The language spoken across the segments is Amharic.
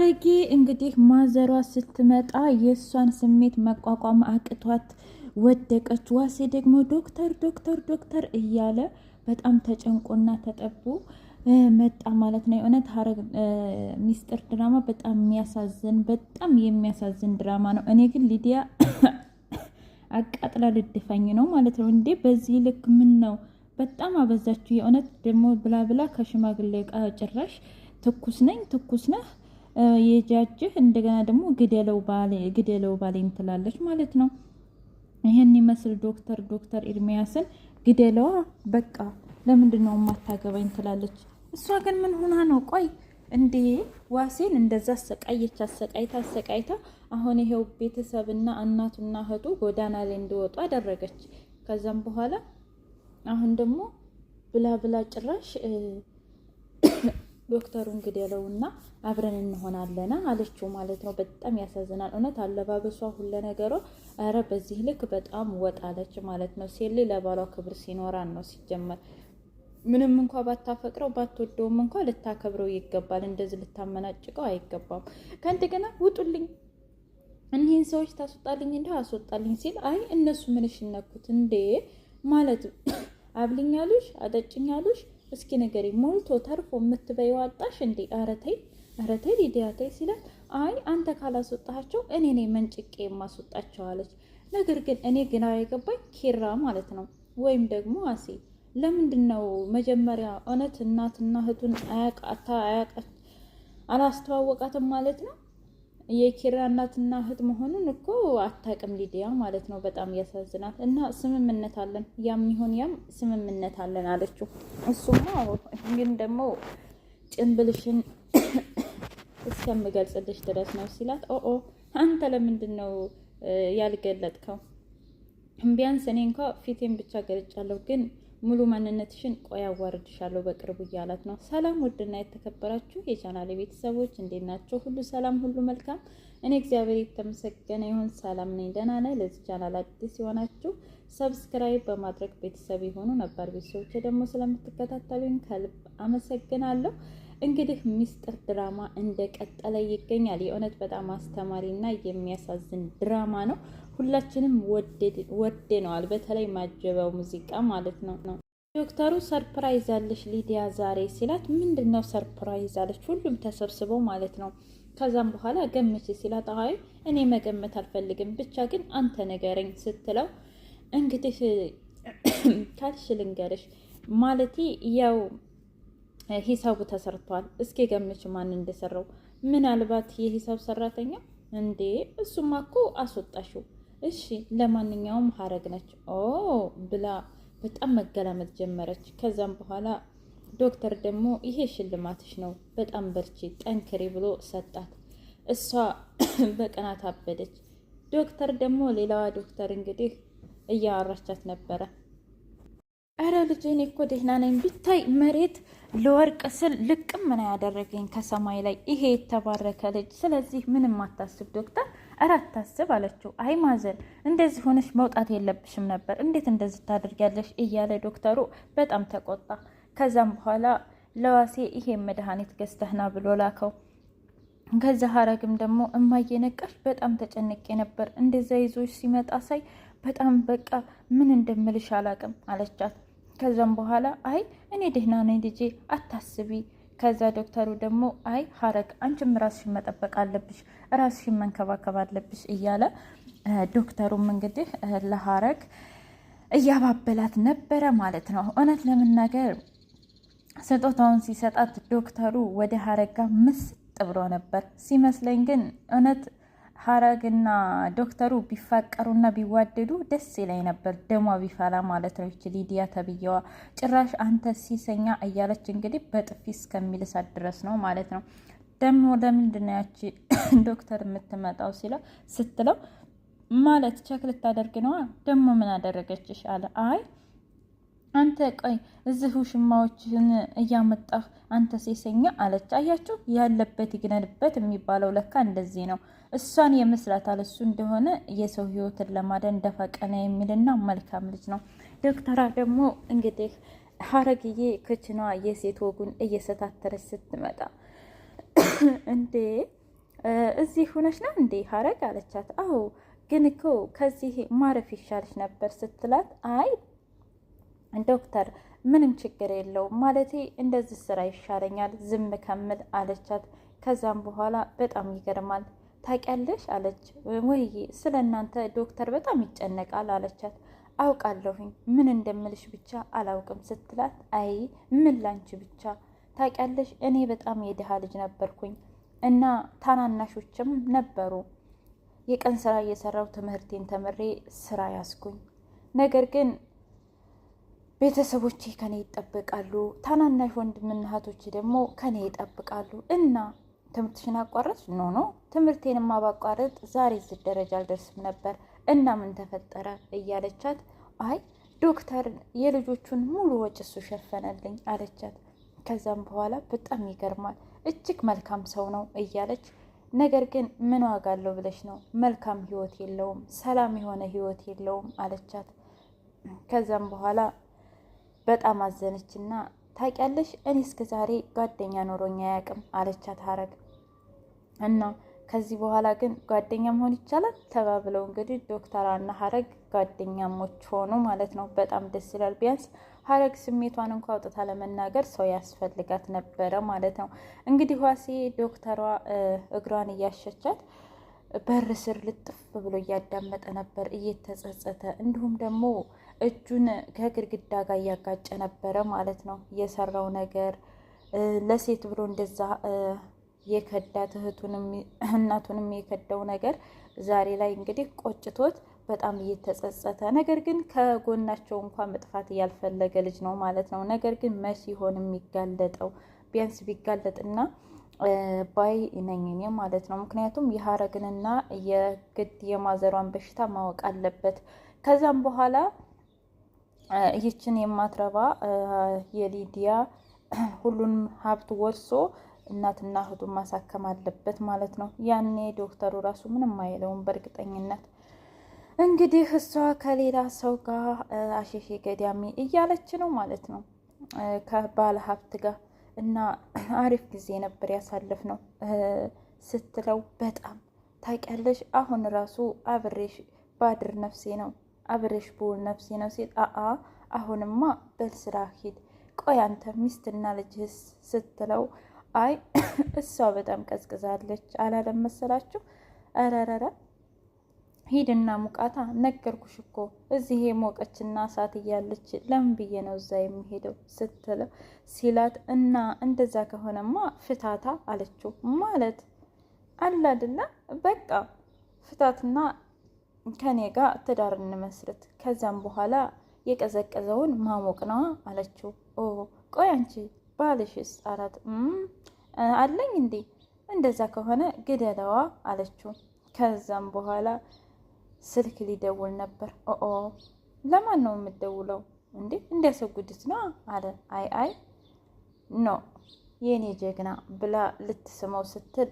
ሐረጌ እንግዲህ ማዘሯ ስትመጣ የእሷን ስሜት መቋቋም አቅቷት ወደቀች። ዋሴ ደግሞ ዶክተር ዶክተር ዶክተር እያለ በጣም ተጨንቆና ተጠቦ መጣ ማለት ነው። የእውነት ሐረግ ሚስጥር ድራማ በጣም የሚያሳዝን ድራማ ነው። እኔ ግን ሊዲያ አቃጥላ ልድፈኝ ነው ማለት ነው። እንዴ በዚህ ልክ ምን ነው? በጣም አበዛችሁ። የእውነት ደግሞ ብላ ብላ ከሽማግሌ ዕቃ ጭራሽ ትኩስ ነህ የጃጅህ እንደገና ደግሞ ግደለው ባሌን ትላለች ማለት ነው። ይህን ይመስል ዶክተር ኤርሚያስን ግደለዋ በቃ ለምንድን ነው የማታገባኝ ትላለች። እሷ ግን ምን ሆና ነው? ቆይ እንዴ ዋሴን እንደዛ አሰቃይታ አሁን ይሄው ቤተሰብና እናቱና እህቱ ጎዳና ላይ እንዲወጡ አደረገች። ከዛም በኋላ አሁን ደግሞ ብላ ጭራሽ ዶክተሩን ግደለውና አብረን እንሆናለን አለችው ማለት ነው። በጣም ያሳዝናል እውነት አለባበሷ ሁሉ ነገሯ። ኧረ በዚህ ልክ በጣም ወጣለች ማለት ነው። ሴት ልጅ ለባሏ ክብር ሲኖራን ነው ሲጀመር። ምንም እንኳ ባታፈቅረው ባትወደውም እንኳ ልታከብረው ይገባል። እንደዚህ ልታመናጭቀው አይገባም። ከእንደገና ውጡልኝ እኒህን ሰዎች ታስወጣልኝ እንደው አስወጣልኝ ሲል አይ እነሱ ምንሽ ነኩት እንዴ ማለት አብልኛሉሽ አጠጭኛሉሽ እስኪ ነገሪ ሞልቶ ተርፎ የምትበይው አጣሽ እንዴ? ኧረ ተይ ሊዲያ ተይ ሲላት አይ አንተ ካላስወጣቸው እኔ ነኝ መንጭቄ የማስወጣቸው አለች። ነገር ግን እኔ ግና የገባኝ ኪራ ማለት ነው ወይም ደግሞ አሴ ለምንድን ነው መጀመሪያ እውነት እናትና እህቱን አላስተዋወቃትም ማለት ነው። የኪራ እናትና እህት መሆኑን እኮ አታውቅም ሊዲያ ማለት ነው። በጣም ያሳዝናል። እና ስምምነት አለን ያም ይሁን ያም ስምምነት አለን አለችው። እሱማ ግን ደግሞ ጭንብልሽን እስከምገልጽልሽ ድረስ ነው ሲላት አንተ ለምንድን ነው ያልገለጥከው? ቢያንስ እኔ እንኳ ፊቴን ብቻ ገልጫለሁ ግን ሙሉ ማንነትሽን ቆይ አዋርድሻለሁ በቅርቡ እያላት ነው። ሰላም ውድና የተከበራችሁ የቻናሌ ቤተሰቦች እንዴት ናቸው? ሁሉ ሰላም፣ ሁሉ መልካም። እኔ እግዚአብሔር የተመሰገነ ይሁን ሰላም ነኝ፣ ደህና ነኝ። ለዚህ ቻናል አዲስ የሆናችሁ ሰብስክራይብ በማድረግ ቤተሰብ የሆኑ ነባር ቤተሰቦች ደግሞ ስለምትከታተሉኝ ከልብ አመሰግናለሁ። እንግዲህ ሚስጥር ድራማ እንደቀጠለ ይገኛል። የእውነት በጣም አስተማሪና የሚያሳዝን ድራማ ነው። ሁላችንም ወደነዋል። በተለይ ማጀቢያው ሙዚቃ ማለት ነው። ዶክተሩ ሰርፕራይዝ አለሽ ሊዲያ ዛሬ ሲላት ምንድን ነው ሰርፕራይዝ አለች። ሁሉም ተሰብስበው ማለት ነው። ከዛም በኋላ ገምች ሲላት አይ እኔ መገመት አልፈልግም ብቻ ግን አንተ ንገረኝ ስትለው እንግዲህ ካልሽ ልንገርሽ ማለቴ ያው ሂሳቡ ተሰርቷል። እስኪ ገምች ማን እንደሰራው። ምናልባት የሂሳብ ሰራተኛ እንዴ? እሱማ እኮ አስወጣሽው። እሺ ለማንኛውም ሐረግ ነች ብላ በጣም መገላመጥ ጀመረች። ከዛም በኋላ ዶክተር ደግሞ ይሄ ሽልማትሽ ነው፣ በጣም በርቺ፣ ጠንክሪ ብሎ ሰጣት። እሷ በቅናት አበደች። ዶክተር ደግሞ ሌላዋ ዶክተር እንግዲህ እያወራቻት ነበረ። አረ ልጅ እኔ እኮ ደህና ነኝ፣ ብታይ መሬት ለወርቅ ስል ልቅም ምን ያደረገኝ ከሰማይ ላይ ይሄ የተባረከ ልጅ። ስለዚህ ምንም አታስብ ዶክተር፣ እረ አታስብ አለችው። አይ ማዘር እንደዚህ ሆነሽ መውጣት የለብሽም ነበር፣ እንዴት እንደዚህ ታደርጊያለሽ? እያለ ዶክተሩ በጣም ተቆጣ። ከዛም በኋላ ለዋሴ ይሄ መድኃኒት ገዝተህና ብሎ ላከው። ከዛ ሐረግም ደግሞ እማዬ ነቃሽ? በጣም ተጨነቄ ነበር፣ እንደዛ ይዞሽ ሲመጣ ሳይ በጣም በቃ ምን እንደምልሽ አላቅም አለቻት። ከዛም በኋላ አይ እኔ ደህና ነኝ ልጄ አታስቢ። ከዛ ዶክተሩ ደግሞ አይ ሐረግ አንቺም ራስሽን መጠበቅ አለብሽ፣ ራስሽን መንከባከብ አለብሽ እያለ ዶክተሩም እንግዲህ ለሐረግ እያባበላት ነበረ ማለት ነው። እውነት ለመናገር ስጦታውን ሲሰጣት ዶክተሩ ወደ ሐረግ ጋር ምስጥ ብሎ ነበር ሲመስለኝ። ግን እውነት ሐረግና ዶክተሩ ቢፋቀሩና ቢዋደዱ ደስ ይለኝ ነበር። ደሟ ቢፈላ ማለት ነው። ይች ሊዲያ ተብዬዋ ጭራሽ አንተ ሲሰኛ እያለች እንግዲህ በጥፊ እስከሚልሳት ድረስ ነው ማለት ነው። ደግሞ ለምንድን ነው ያቺ ዶክተር የምትመጣው ስትለው ማለት ቸክ ልታደርግ ነዋ። ደግሞ ምን አደረገችሽ አለ። አይ አንተ ቆይ እዚሁ ሽማዎችን እያመጣህ አንተ ሴሰኛ አለች። አያችሁ ያለበት ይግነንበት የሚባለው ለካ እንደዚህ ነው። እሷን የመስላታል እሱ እንደሆነ የሰው ህይወትን ለማዳን ደፋ ቀና የሚልና መልካም ልጅ ነው። ዶክተራ ደግሞ እንግዲህ ሐረግዬ ክችኗ የሴት ወጉን እየሰታተረች ስትመጣ እንዴ እዚህ ሆነሽ ነው እንዴ ሀረግ አለቻት። አዎ ግን እኮ ከዚህ ማረፍ ይሻልሽ ነበር ስትላት፣ አይ ዶክተር ምንም ችግር የለውም ማለቴ እንደዚህ ስራ ይሻለኛል ዝም ከምል አለቻት። ከዛም በኋላ በጣም ይገርማል ታውቂያለሽ አለች። ወይ ስለ እናንተ ዶክተር በጣም ይጨነቃል አለቻት። አውቃለሁኝ ምን እንደምልሽ ብቻ አላውቅም ስትላት፣ አይ ምን ላንቺ ብቻ ታውቂያለሽ እኔ በጣም የድሃ ልጅ ነበርኩኝ እና ታናናሾችም ነበሩ። የቀን ስራ እየሰራው ትምህርቴን ተምሬ ስራ ያስኩኝ። ነገር ግን ቤተሰቦቼ ከኔ ይጠብቃሉ፣ ታናናሽ ወንድምና እህቶቼ ደግሞ ከኔ ይጠብቃሉ እና ትምህርትሽን አቋረጥሽ? ኖ ትምህርቴንማ ባቋረጥ ዛሬ እዚህ ደረጃ አልደርስም ነበር እና ምን ተፈጠረ እያለቻት፣ አይ ዶክተር የልጆቹን ሙሉ ወጪ እሱ ሸፈነልኝ አለቻት። ከዛም በኋላ በጣም ይገርማል እጅግ መልካም ሰው ነው እያለች፣ ነገር ግን ምን ዋጋ አለው ብለሽ ነው? መልካም ህይወት የለውም፣ ሰላም የሆነ ህይወት የለውም አለቻት። ከዛም በኋላ በጣም አዘነችና ታውቂያለሽ እኔ እስከ ዛሬ ጓደኛ ኖሮኛ አያውቅም አለቻት ሀረግ። እና ከዚህ በኋላ ግን ጓደኛ መሆን ይቻላል ተባብለው እንግዲህ ዶክተሯና ሀረግ ጓደኛሞች ሆኑ ማለት ነው። በጣም ደስ ይላል። ቢያንስ ሀረግ ስሜቷን እንኳ አውጥታ ለመናገር ሰው ያስፈልጋት ነበረ ማለት ነው። እንግዲህ ዋሴ ዶክተሯ እግሯን እያሸቻት በር ስር ልጥፍ ብሎ እያዳመጠ ነበር እየተጸጸተ፣ እንዲሁም ደግሞ እጁን ከግድግዳ ጋር እያጋጨ ነበረ ማለት ነው። የሰራው ነገር ለሴት ብሎ እንደዛ የከዳት እህቱንም እናቱንም የከዳው ነገር ዛሬ ላይ እንግዲህ ቆጭቶት በጣም እየተጸጸተ፣ ነገር ግን ከጎናቸው እንኳን መጥፋት ያልፈለገ ልጅ ነው ማለት ነው። ነገር ግን መቼ ይሆን የሚጋለጠው? ቢያንስ ቢጋለጥና ባይ ነኝ እኔ ማለት ነው። ምክንያቱም የሀረግንና የግድ የማዘሯን በሽታ ማወቅ አለበት። ከዛም በኋላ ይችን የማትረባ የሊዲያ ሁሉንም ሀብት ወርሶ እናትና እህቱን ማሳከም አለበት ማለት ነው። ያኔ ዶክተሩ ራሱ ምንም አይለውም በእርግጠኝነት። እንግዲህ እሷ ከሌላ ሰው ጋር አሸሼ ገዳሚ እያለች ነው ማለት ነው ከባለ ሀብት ጋር እና አሪፍ ጊዜ ነበር ያሳለፍ ነው ስትለው፣ በጣም ታውቂያለሽ አሁን ራሱ አብሬሽ ባድር ነፍሴ ነው አብሬሽ ብውል ነፍሴ ነው ሲል፣ አሁንማ በል ስራ ሂድ፣ ቆይ አንተ ሚስትና ልጅህስ ስትለው፣ አይ እሷ በጣም ቀዝቅዛለች አላለም መሰላችሁ? ረረረ ሂድና ሙቃታ፣ ነገርኩሽ እኮ እዚህ የሞቀችና እሳት እያለች ለምን ብዬ ነው እዛ የሚሄደው ስትለው ሲላት፣ እና እንደዛ ከሆነማ ፍታታ አለችው። ማለት አላድላ በቃ ፍታትና ከኔ ጋር ትዳር እንመስርት፣ ከዛም በኋላ የቀዘቀዘውን ማሞቅ ነዋ አለችው። ቆይ አንቺ ባልሽስ አላት። አለኝ እንዴ? እንደዛ ከሆነ ግደለዋ አለችው። ከዛም በኋላ ስልክ ሊደውል ነበር። ለማን ነው የምደውለው እንዴ? እንዲያሰጉድት ነው አለ። አይ ኖ የኔ ጀግና ብላ ልትስመው ስትል፣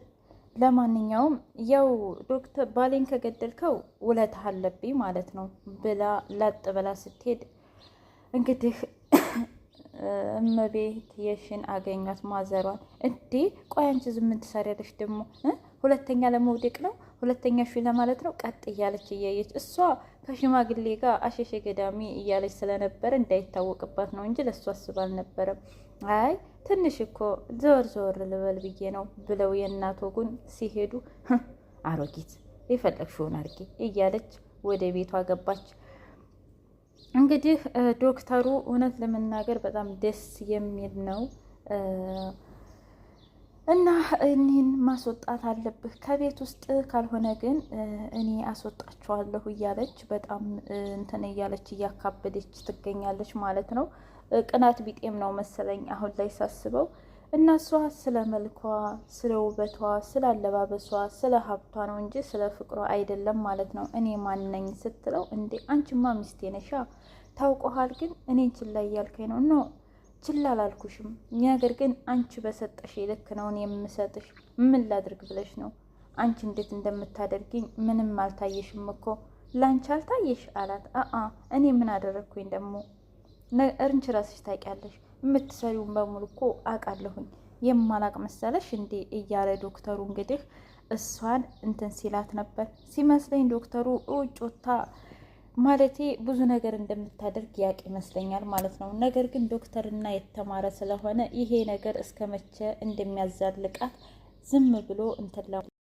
ለማንኛውም ያው ዶክተር ባሌን ከገደልከው ውለታህ አለብኝ ማለት ነው ብላ ላጥ ብላ ስትሄድ እንግዲህ እመቤት የሽን አገኟት ማዘሯን። እንዴ ቆይ አንቺ ዝም ትሰሪያለሽ ደግሞ? ሁለተኛ ለመውደቅ ነው ሁለተኛ ሺ ለማለት ነው። ቀጥ እያለች እያየች እሷ ከሽማግሌ ጋር አሸሼ ገዳሚ እያለች ስለነበረ እንዳይታወቅባት ነው እንጂ ለእሷ አስባ አልነበረም። አይ ትንሽ እኮ ዘወር ዘወር ልበል ብዬ ነው ብለው የእናት ወጉን ሲሄዱ፣ አሮጊት የፈለግሽውን አድርጊ እያለች ወደ ቤቷ ገባች። እንግዲህ ዶክተሩ እውነት ለመናገር በጣም ደስ የሚል ነው እና እኔን ማስወጣት አለብህ ከቤት ውስጥ ካልሆነ ግን እኔ አስወጣቸዋለሁ እያለች በጣም እንትን እያለች እያካበደች ትገኛለች ማለት ነው። ቅናት ቢጤም ነው መሰለኝ አሁን ላይ ሳስበው። እና እሷ ስለ መልኳ፣ ስለ ውበቷ፣ ስለ አለባበሷ፣ ስለ ሀብቷ ነው እንጂ ስለ ፍቅሯ አይደለም ማለት ነው። እኔ ማነኝ ስትለው፣ እንዴ አንቺማ ሚስቴ ነሻ ታውቀሃል፣ ግን እኔን ችላ እያልከኝ ነው። ኖ ችላ አላልኩሽም፣ ነገር ግን አንቺ በሰጠሽ ልክ ነው እኔ የምሰጥሽ። ምን ላድርግ ብለሽ ነው? አንቺ እንዴት እንደምታደርጊኝ ምንም አልታየሽም እኮ። ላንቺ አልታየሽ አላት። እኔ ምን አደረግኩኝ ደግሞ? እርንች ራስሽ ታውቂያለሽ። የምትሰሪውን በሙሉ እኮ አውቃለሁኝ። የማላቅ መሰለሽ እንዴ እያለ ዶክተሩ እንግዲህ እሷን እንትን ሲላት ነበር ሲመስለኝ። ዶክተሩ ውጭ ወታ ማለቴ ብዙ ነገር እንደምታደርግ ያቅ ይመስለኛል ማለት ነው። ነገር ግን ዶክተርና የተማረ ስለሆነ ይሄ ነገር እስከ መቼ እንደሚያዛልቃት ዝም ብሎ እንትን